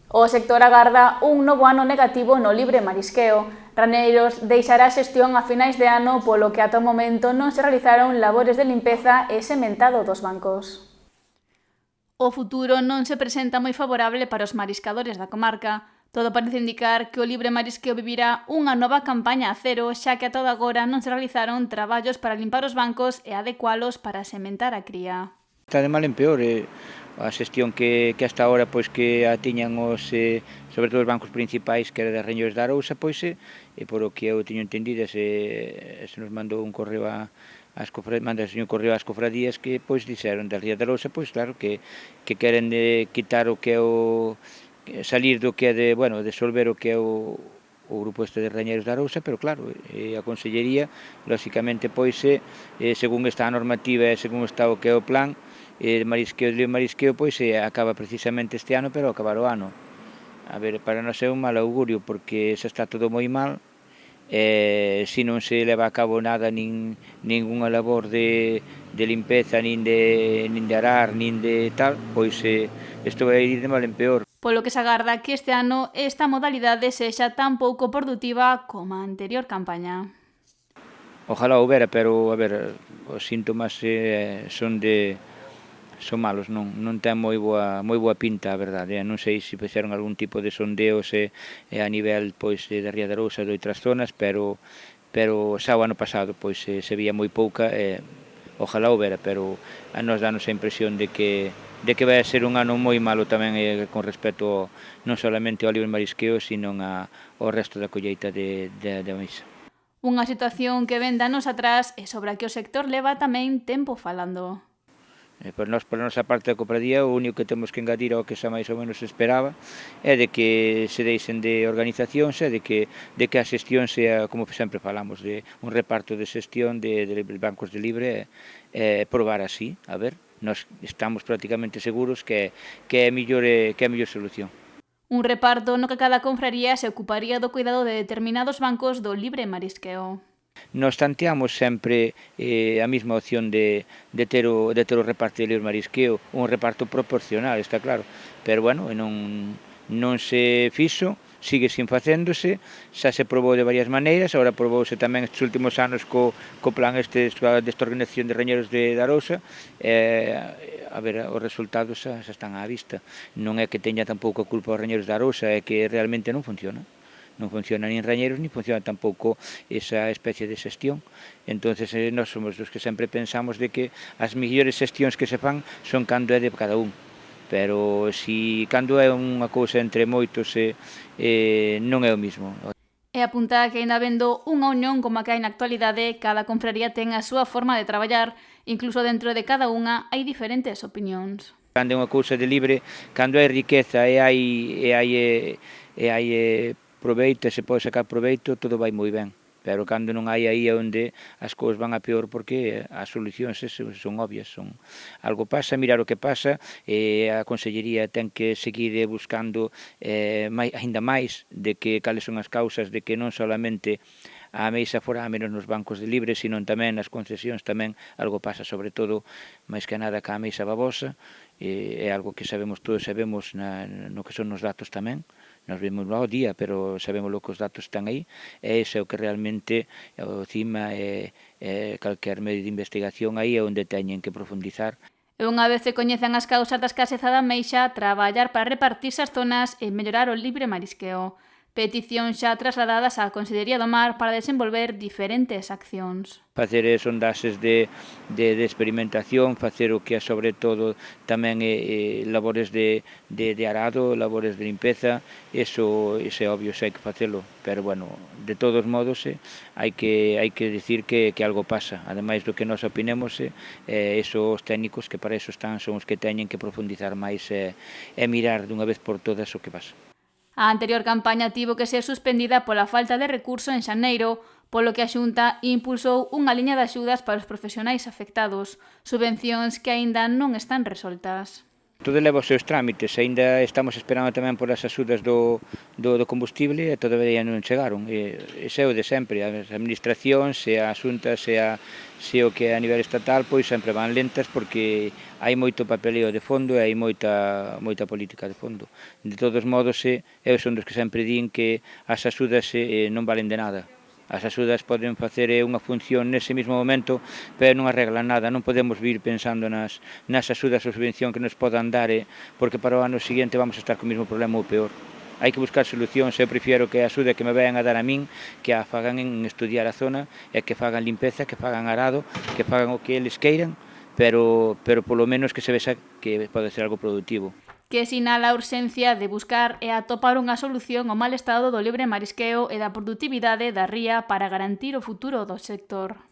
O sector agarda un novo ano negativo no libre marisqueo. Raneiros deixará a xestión a finais de ano polo que ata o momento non se realizaron labores de limpeza e sementado dos bancos. O futuro non se presenta moi favorable para os mariscadores da comarca. Todo parece indicar que o libre marisqueo vivirá unha nova campaña a cero, xa que a todo agora non se realizaron traballos para limpar os bancos e adecualos para sementar a cría. Está de mal en peor, a xestión que hasta ahora pois que a tiñan sobre todo os bancos principais que era de Reñores de Arousa, pois por o que eu teño entendido se nos mandou un correo ás cofradías que pois dixeron da Ría de Arousa, pois claro que queren quitar o que é salir do que é de solver o que é o grupo este de Reñeiros de Arousa, pero claro, a Consellería, lóxicamente, pois, según está a normativa e según está o que é o plan, marisqueo, pois, acaba precisamente este ano, pero acabar o ano. A ver, para nós é un mal augurio, porque xa está todo moi mal, se non se leva a cabo nada, ningunha labor de limpeza, nin de arar, nin de tal, pois isto vai ir de mal en peor. Polo que se agarda que este ano esta modalidade sexa tan pouco produtiva como a anterior campaña. Ojalá houbera, pero, a ver, os síntomas son malos, non ten moi boa pinta, a verdade. Non sei se fixeron algún tipo de sondeos a nivel pois da Ría de Arousa e de outras zonas, pero xa o ano pasado pois se vía moi pouca, ojalá houbera, pero a nos danos a impresión de que vai ser un ano moi malo tamén con respecto non solamente ao libre marisqueo, sino ao resto da colleita da misa. Unha situación que ven de anos atrás e sobre a que o sector leva tamén tempo falando. Por nosa parte da cofradía, o único que temos que engadir ao que xa máis ou menos se esperaba é de que se deixen de organizacións e de que a xestión sea, como sempre falamos, de un reparto de xestión de bancos de libre probar así, a ver, nós estamos prácticamente seguros que é a mellor solución. Un reparto no que cada confraría se ocuparía do cuidado de determinados bancos do libre marisqueo. Nos tanteamos sempre a mesma opción de ter o reparto de libre marisqueo, un reparto proporcional, está claro, pero bueno, non se fixo, sigue sin facéndose, xa se probou de varias maneiras, agora probouse tamén estes últimos anos co plan desta organización de Reñeiros de Arousa, a ver, os resultados xa están á vista. Non é que teña tampouco a culpa os Reñeiros de Arousa, é que realmente non funciona. Non funciona nin Reñeiros, nin funciona tampouco esa especie de xestión. Entón, nós somos os que sempre pensamos de que as mellores xestións que se fan son cando é de cada un. Pero cando é unha cousa entre moitos non é o mismo. E apunta que ainda vendo unha unión como a que hai na actualidade, cada confraría ten a súa forma de traballar, incluso dentro de cada unha hai diferentes opinións. Cando é unha cousa de libre, cando hai riqueza e hai proveito, se pode sacar proveito, todo vai moi ben. Pero cando non hai aí onde as cousas van a peor, porque as solucións son obvias. Algo pasa, mirar o que pasa, a Consellería ten que seguir buscando aínda máis de que cales son as causas de que non solamente a meixa fora a menos nos bancos de libre, sino tamén nas concesións tamén algo pasa, sobre todo, máis que nada, ca meixa babosa, é algo que sabemos todos, sabemos no que son os datos tamén, nos vemos ao día, pero sabemos o que os datos están aí, e iso é o que realmente o cima é calquer medio de investigación aí é onde teñen que profundizar. E unha vez se coñecen as causas da escaseza da ameixa, traballar para repartirse as zonas e mellorar o libre marisqueo. Petición xa trasladadas á Consellería do Mar para desenvolver diferentes accións. Facer sondaxes de experimentación, facer o que é sobre todo tamén labores de arado, labores de limpeza, iso é obvio, xa hai que facelo, pero bueno, de todos modos hai que dicir que algo pasa, ademais do que nós opinemos, os técnicos que para iso están son os que teñen que profundizar máis e mirar dunha vez por todas o que pasa. A anterior campaña tivo que ser suspendida pola falta de recurso en xaneiro, polo que a Xunta impulsou unha liña de axudas para os profesionais afectados, subvencións que aínda non están resoltas. Todo leva os seus trámites, aínda estamos esperando tamén por as axudas do combustible e todavía non chegaron. Ese é o de sempre, as administracións, se a Xunta, se o que é a nivel estatal, pois sempre van lentas porque hai moito papeleo de fondo e hai moita política de fondo. De todos modos, eu son dos que sempre din que as axudas non valen de nada. As axudas poden facer unha función nese mesmo momento, pero non arreglan nada. Non podemos vir pensando nas axudas ou subvención que nos podan dar, porque para o ano seguinte vamos a estar co mesmo problema ou peor. Hai que buscar solucións. Eu prefiro que a axuda que me vayan a dar a min, que a fagan en estudiar a zona, e que fagan limpeza, que fagan arado, que fagan o que eles queiran, pero polo menos que se vexa que pode ser algo productivo. Que sinala a urxencia de buscar e atopar unha solución ao mal estado do libre marisqueo e da produtividade da ría para garantir o futuro do sector.